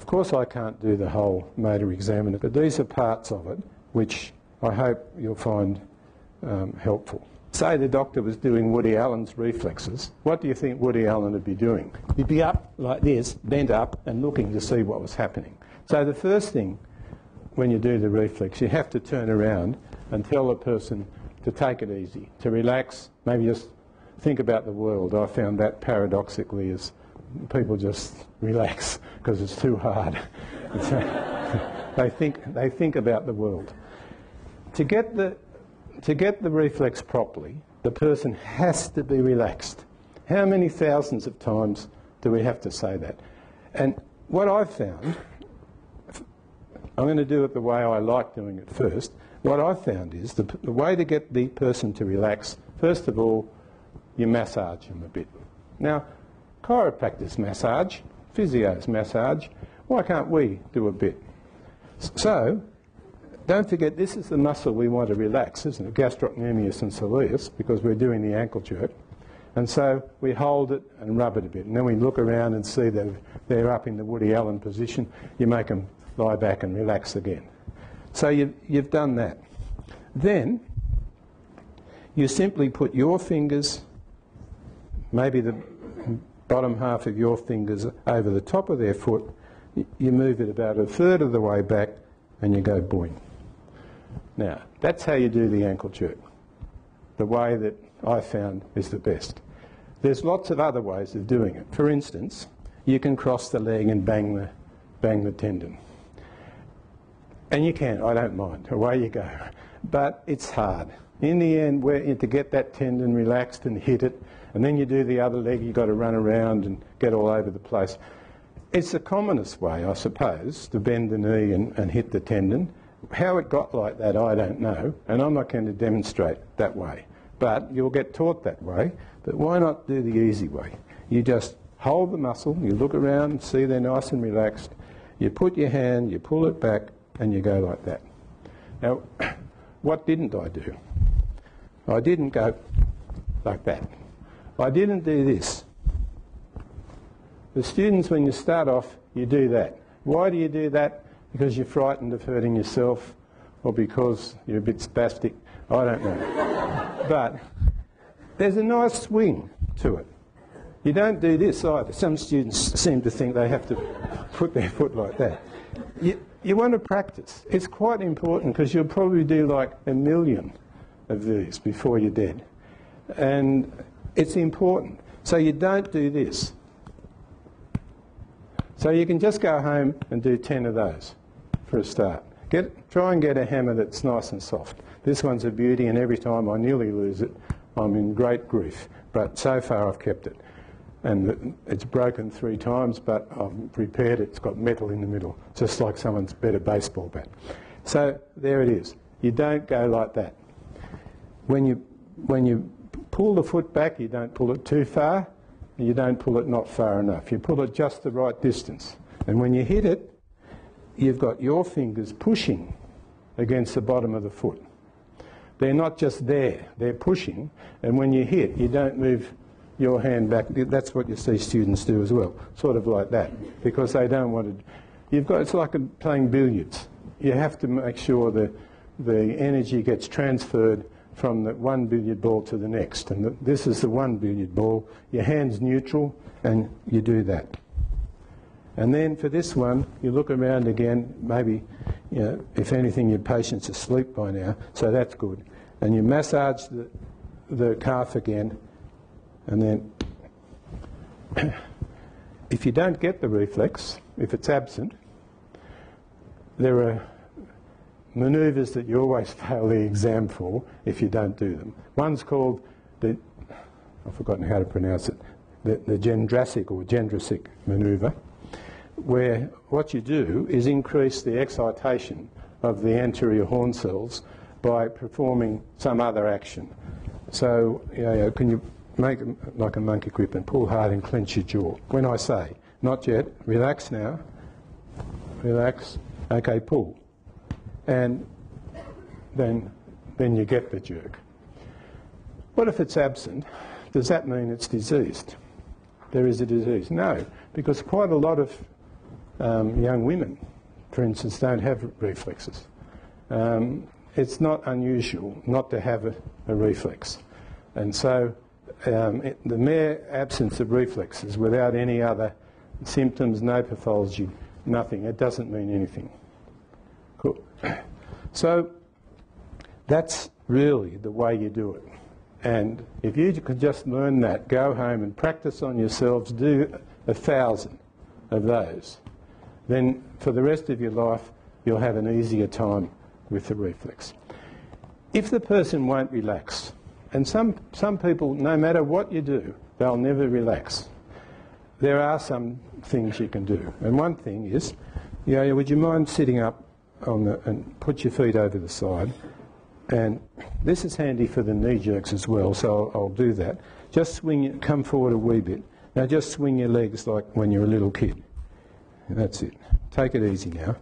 Of course I can't do the whole motor examiner, but these are parts of it which I hope you'll find helpful. Say the doctor was doing Woody Allen's reflexes. What do you think Woody Allen would be doing? He'd be up like this, bent up and looking to see what was happening. So the first thing when you do the reflex, you have to turn around and tell the person to take it easy, to relax, maybe just think about the world. I found that paradoxically is people just relax because it's too hard. They think about the world. To get the reflex properly, the person has to be relaxed. How many thousands of times do we have to say that? And what I've found, I'm going to do it the way I like doing it first. What I've found is the way to get the person to relax, first of all, you massage them a bit. Now, chiropractors massage, physios massage. Why can't we do a bit? So, don't forget, this is the muscle we want to relax, isn't it? Gastrocnemius and soleus, because we're doing the ankle jerk. And so we hold it and rub it a bit. And then we look around and see that they're up in the Woody Allen position. You make them lie back and relax again. So you've done that. Then you simply put your fingers, maybe the bottom half of your fingers, over the top of their foot. You move it about a third of the way back and you go boing. Now, that's how you do the ankle jerk. The way that I found is the best. There's lots of other ways of doing it. For instance, you can cross the leg and bang the tendon. And you can, I don't mind, away you go. But it's hard. In the end, to get that tendon relaxed and hit it, and then you do the other leg, you've got to run around and get all over the place. It's the commonest way, I suppose, to bend the knee and hit the tendon. How it got like that, I don't know, and I'm not going to demonstrate that way. But you'll get taught that way. But why not do the easy way? You just hold the muscle, you look around, see they're nice and relaxed, you put your hand, you pull it back, and you go like that. Now, what didn't I do? I didn't go like that. I didn't do this. The students, when you start off, you do that. Why do you do that? Because you're frightened of hurting yourself, or because you're a bit spastic. I don't know. But there's a nice swing to it. You don't do this either. Some students seem to think they have to put their foot like that. You want to practice. It's quite important because you'll probably do like 1 million of these before you're dead. And it's important. So you don't do this. So you can just go home and do 10 of those for a start. Try and get a hammer that's nice and soft. This one's a beauty, and every time I nearly lose it, I'm in great grief. But so far I've kept it. And it's broken 3 times, but I've repaired it. It's got metal in the middle, just like someone's better baseball bat. So there it is. You don't go like that. When you pull the foot back, you don't pull it too far, and you don't pull it not far enough. You pull it just the right distance. And when you hit it, you've got your fingers pushing against the bottom of the foot. They're not just there, they're pushing, and when you hit, you don't move your hand back. That's what you see students do as well, sort of like that, because they don't want to. It's like playing billiards. You have to make sure that the energy gets transferred from the one billiard ball to the next, and this is the one billiard ball. Your hand's neutral, and you do that. And then for this one, you look around again, maybe, if anything, your patient's asleep by now, so that's good. And you massage the calf again, and then if you don't get the reflex, if it's absent, there are manoeuvres that you always fail the exam for if you don't do them. One's called I've forgotten how to pronounce it, the Gendrasic or Gendrasic manoeuvre, where what you do is increase the excitation of the anterior horn cells by performing some other action. So, can you make like a monkey grip and pull hard and clench your jaw? When I say, not yet, relax now, relax, okay, pull. And then you get the jerk. What if it's absent? Does that mean it's diseased? There is a disease? No, because quite a lot of young women, for instance, don't have reflexes. It's not unusual not to have a reflex. And so the mere absence of reflexes without any other symptoms, no pathology, nothing, it doesn't mean anything. Cool. So that's really the way you do it. And if you could just learn that, go home and practice on yourselves, do 1,000 of those, then for the rest of your life you'll have an easier time with the reflex. If the person won't relax, and some people, no matter what you do, they'll never relax. There are some things you can do. And one thing is, would you mind sitting up and put your feet over the side? And this is handy for the knee jerks as well, so I'll do that. Just come forward a wee bit. Now just swing your legs like when you're a little kid. That's it. Take it easy now.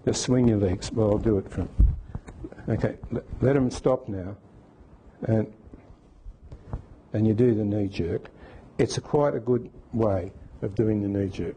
Just swing your legs. Well, I'll do it from... Okay, let them stop now. And you do the knee jerk. It's quite a good way of doing the knee jerk.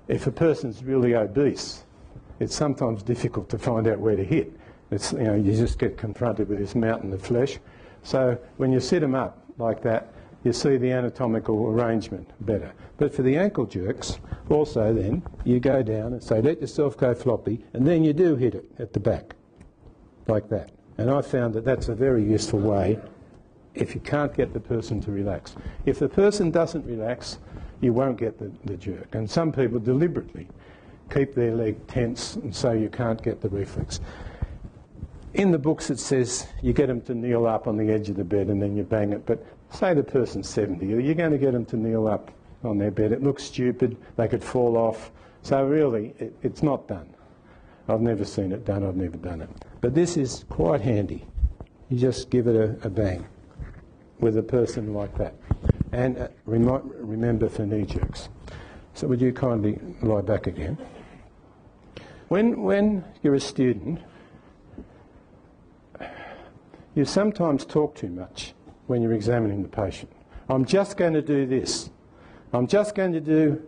If a person's really obese, it's sometimes difficult to find out where to hit. It's, you just get confronted with this mountain of flesh. So when you sit them up like that, you see the anatomical arrangement better. But for the ankle jerks, also then, you go down and say, let yourself go floppy, and then you do hit it at the back, like that. And I found that that's a very useful way if you can't get the person to relax. If the person doesn't relax, you won't get the jerk. And some people deliberately keep their leg tense, and so you can't get the reflex. In the books it says you get them to kneel up on the edge of the bed and then you bang it, but say the person's 70, are you going to get them to kneel up on their bed? It looks stupid, they could fall off, so really it's not done. I've never seen it done, I've never done it. But this is quite handy. You just give it a bang with a person like that. And remember for knee jerks. So would you kindly lie back again? When you're a student, you sometimes talk too much when you're examining the patient. I'm just going to do this. I'm just going to do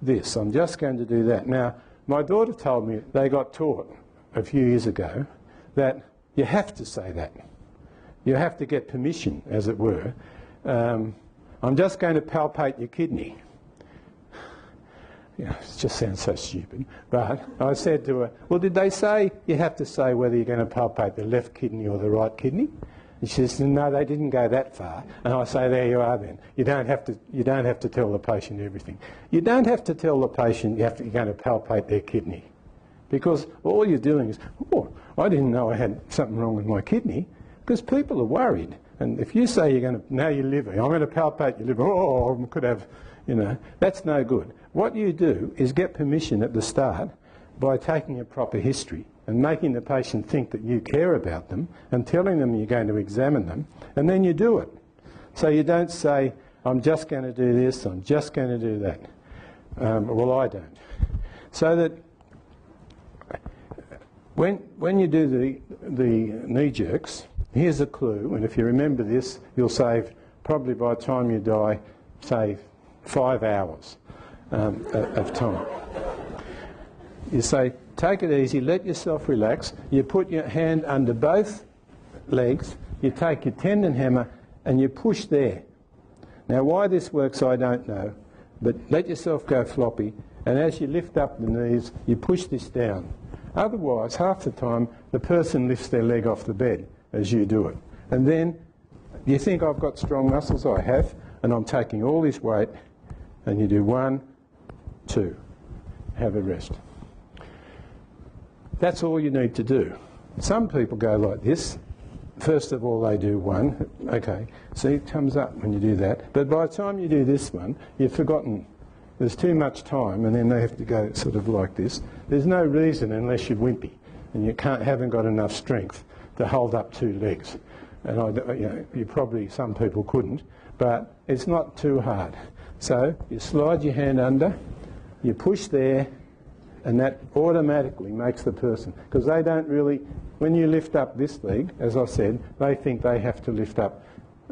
this. I'm just going to do that. Now, my daughter told me they got taught a few years ago that you have to say that. You have to get permission, as it were. I'm just going to palpate your kidney. It just sounds so stupid. But I said to her, well, did they say you have to say whether you're going to palpate the left kidney or the right kidney? And she says, no, they didn't go that far. And I say, there you are then. You don't have to tell the patient everything. You don't have to tell the patient you're going to palpate their kidney. Because all you're doing is, oh, I didn't know I had something wrong with my kidney. Because people are worried. And if you say you're going to, now your liver, I'm going to palpate your liver, oh, I could have, that's no good. What you do is get permission at the start by taking a proper history and making the patient think that you care about them and telling them you're going to examine them, and then you do it. So you don't say, I'm just going to do this, I'm just going to do that. Well, I don't. So that when you do the knee jerks, here's a clue, and if you remember this, you'll save, probably by the time you die, say 5 hours of time. You say, take it easy, let yourself relax. You put your hand under both legs, you take your tendon hammer and you push there. Now why this works I don't know, but let yourself go floppy, and as you lift up the knees, you push this down. Otherwise, half the time, the person lifts their leg off the bed as you do it. And then, you think I've got strong muscles? I have, and I'm taking all this weight, and you do 1, 2, have a rest. That's all you need to do. Some people go like this. First of all, they do 1. Okay, see, it comes up when you do that. But by the time you do this one, you've forgotten. There's too much time, and then they have to go sort of like this. There's no reason unless you're wimpy, and you haven't got enough strength to hold up 2 legs. And you probably, some people couldn't, but it's not too hard. So you slide your hand under, you push there, and that automatically makes the person, because they don't really, when you lift up this leg, as I said, they think they have to lift up,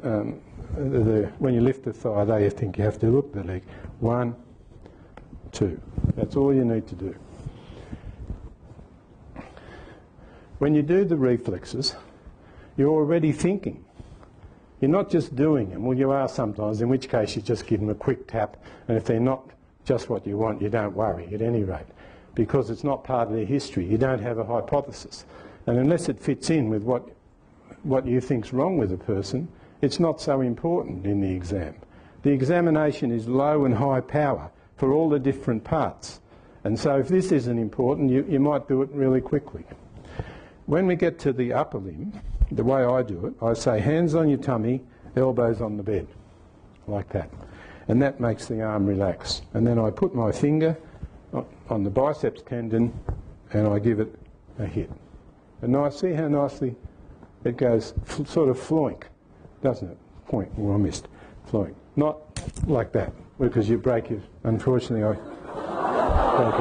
when you lift the thigh, they think you have to look the leg. 1, 2. That's all you need to do. When you do the reflexes, you're already thinking. You're not just doing them. Well, you are sometimes, in which case you just give them a quick tap, and if they're not just what you want, you don't worry at any rate, because it's not part of their history. You don't have a hypothesis. And unless it fits in with what you think's wrong with a person, it's not so important in the exam. The examination is low and high power for all the different parts. And so if this isn't important, you might do it really quickly. When we get to the upper limb, the way I do it, I say hands on your tummy, elbows on the bed, like that. And that makes the arm relax. And then I put my finger on the biceps tendon and I give it a hit. And now see how nicely it goes, sort of floink, doesn't it? Point, well, I missed. Floink. Not like that, because you break your, unfortunately I break it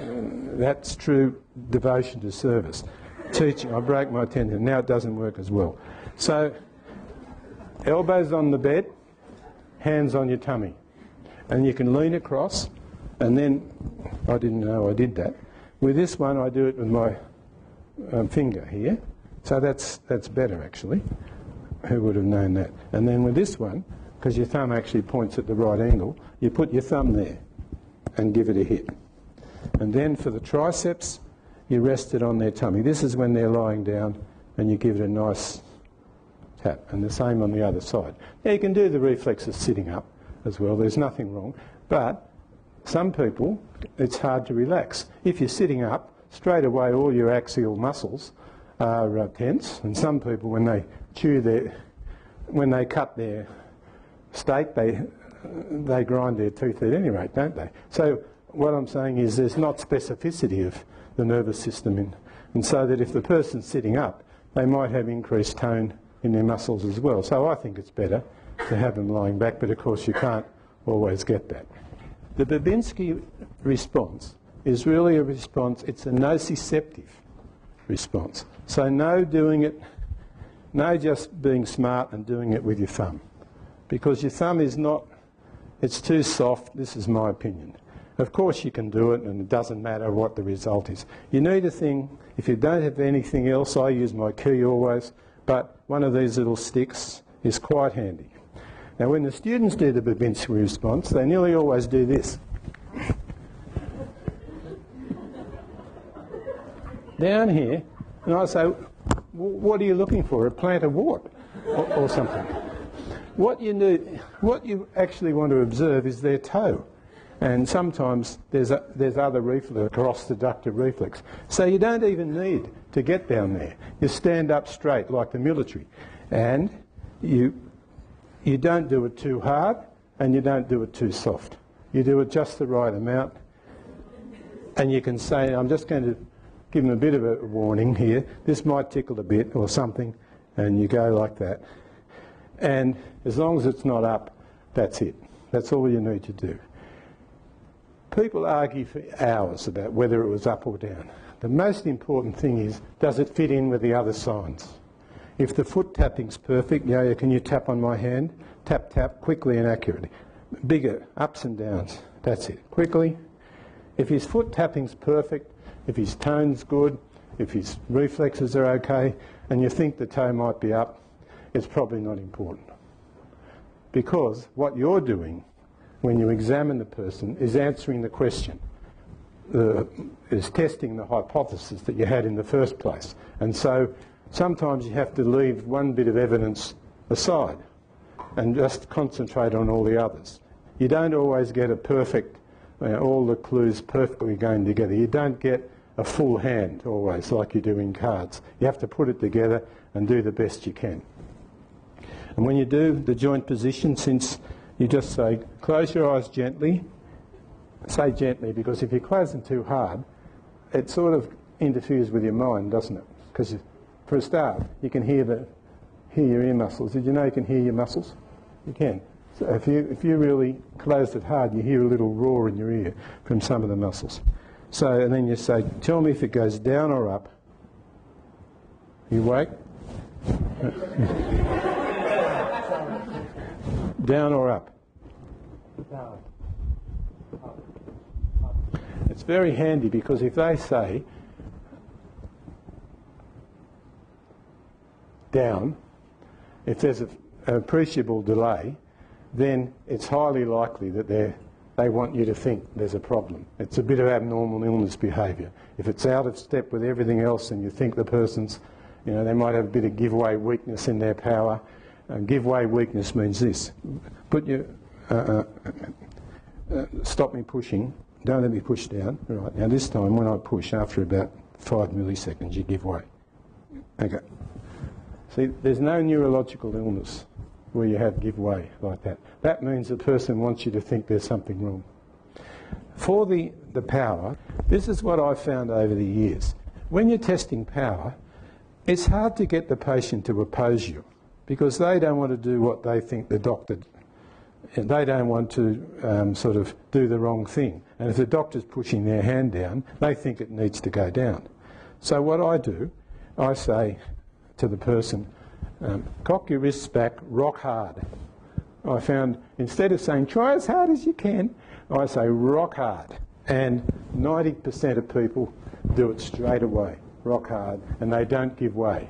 again. That's true devotion to service. Teaching, I break my tendon, now it doesn't work as well. So, elbows on the bed, hands on your tummy. And you can lean across, and then, I didn't know I did that. With this one I do it with my finger here, so that's better actually. Who would have known that? And then with this one, because your thumb actually points at the right angle, you put your thumb there and give it a hit. And then for the triceps, you rest it on their tummy. This is when they're lying down and you give it a nice tap. And the same on the other side. Now you can do the reflexes sitting up as well, there's nothing wrong. But some people, it's hard to relax. If you're sitting up, straight away all your axial muscles are tense. And some people, when they when they cut their steak, they grind their teeth at any rate, don't they? So what I'm saying is there's not specificity of the nervous system and so that if the person's sitting up, they might have increased tone in their muscles as well. So I think it's better to have them lying back, but of course you can't always get that. The Babinski response is really a response, it's a nociceptive response. So no doing it, no just being smart and doing it with your thumb. Because your thumb is not, it's too soft, this is my opinion. Of course you can do it and it doesn't matter what the result is. You need a thing, if you don't have anything else, I use my key always, but one of these little sticks is quite handy. Now when the students do the Babinski response, they nearly always do this. Down here, and I say, what are you looking for, a plant of what? Or something. What you actually want to observe is their toe. And sometimes there's other reflex, cross-deductive reflex. So you don't even need to get down there. You stand up straight like the military. And you don't do it too hard and you don't do it too soft. You do it just the right amount. And you can say, I'm just going to give them a bit of a warning here. This might tickle a bit or something. And you go like that. And as long as it's not up, that's it. That's all you need to do. People argue for hours about whether it was up or down. The most important thing is, does it fit in with the other signs? If the foot tapping's perfect, Yo-Yo, can you tap on my hand? Tap, tap, quickly and accurately. Bigger, ups and downs, that's it. Quickly. If his foot tapping's perfect, if his tone's good, if his reflexes are okay, and you think the toe might be up, it's probably not important. Because what you're doing when you examine the person is answering the question, is testing the hypothesis that you had in the first place. And so sometimes you have to leave one bit of evidence aside and just concentrate on all the others. You don't always get a perfect, all the clues perfectly going together. You don't get a full hand always like you do in cards. You have to put it together and do the best you can. And when you do the joint position, since you just say, close your eyes gently. Say gently, because if you close them too hard, it sort of interferes with your mind, doesn't it? Because for a start, you can hear your ear muscles. Did you know you can hear your muscles? You can. So if you really close it hard, you hear a little roar in your ear from some of the muscles. So, and then you say, tell me if it goes down or up. You wake? Down or up? it's very handy, because if they say down, if there's an appreciable delay, then it's highly likely that they want you to think there's a problem. It's a bit of abnormal illness behaviour. If it's out of step with everything else and you think the person's, you know, they might have a bit of give-way weakness in their power. Give-way weakness means this. Put your, stop me pushing, don't let me push down. Right, now this time when I push, after about 5 milliseconds, you give way. Okay. See, there's no neurological illness where you have give way like that. That means the person wants you to think there's something wrong. For the power, this is what I've found over the years. When you're testing power, it's hard to get the patient to oppose you, because they don't want to do what they think the doctor, and they don't want to sort of do the wrong thing. And if the doctor's pushing their hand down, they think it needs to go down. So what I do, I say to the person, cock your wrists back, rock hard. I found, instead of saying try as hard as you can, I say rock hard. And 90% of people do it straight away, rock hard, and they don't give way.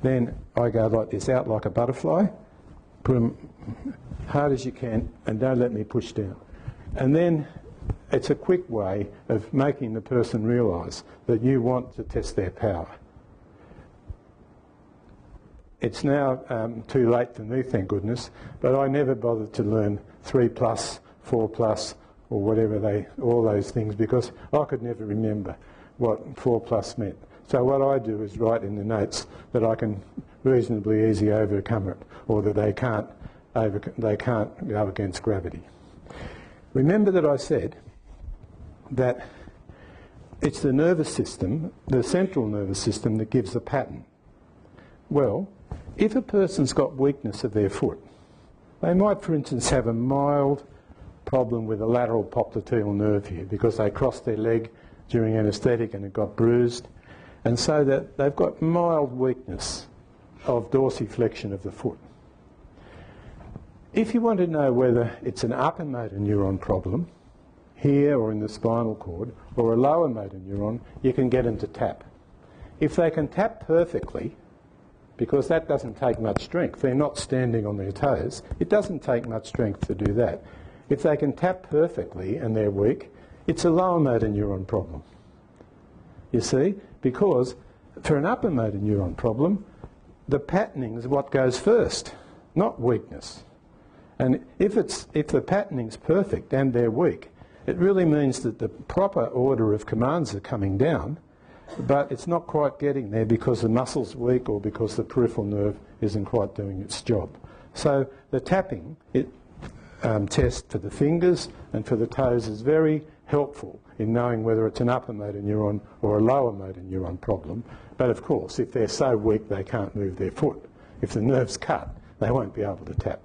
Then I go like this, out like a butterfly, put them hard as you can, and don't let me push down. And then it's a quick way of making the person realise that you want to test their power. It's now too late for me, thank goodness, but I never bothered to learn 3+, 4+, or whatever all those things, because I could never remember what 4+ meant. So what I do is write in the notes that I can reasonably easily overcome it, or that they can't go against gravity. Remember that I said that it's the nervous system, the central nervous system, that gives the pattern. Well, if a person's got weakness of their foot, they might, for instance, have a mild problem with a lateral popliteal nerve here because they crossed their leg during anaesthetic and it got bruised, and so that they've got mild weakness of dorsiflexion of the foot. If you want to know whether it's an upper motor neuron problem, here or in the spinal cord, or a lower motor neuron, you can get them to tap. If they can tap perfectly, because that doesn't take much strength, they're not standing on their toes, it doesn't take much strength to do that. If they can tap perfectly and they're weak, it's a lower motor neuron problem. You see? Because for an upper motor neuron problem, the patterning is what goes first, not weakness. And if the patterning's perfect and they're weak, it really means that the proper order of commands are coming down, but it's not quite getting there because the muscle's weak or because the peripheral nerve isn't quite doing its job. So the tapping test for the fingers and for the toes is very helpful in knowing whether it's an upper motor neuron or a lower motor neuron problem. But of course, if they're so weak they can't move their foot, if the nerve's cut, they won't be able to tap.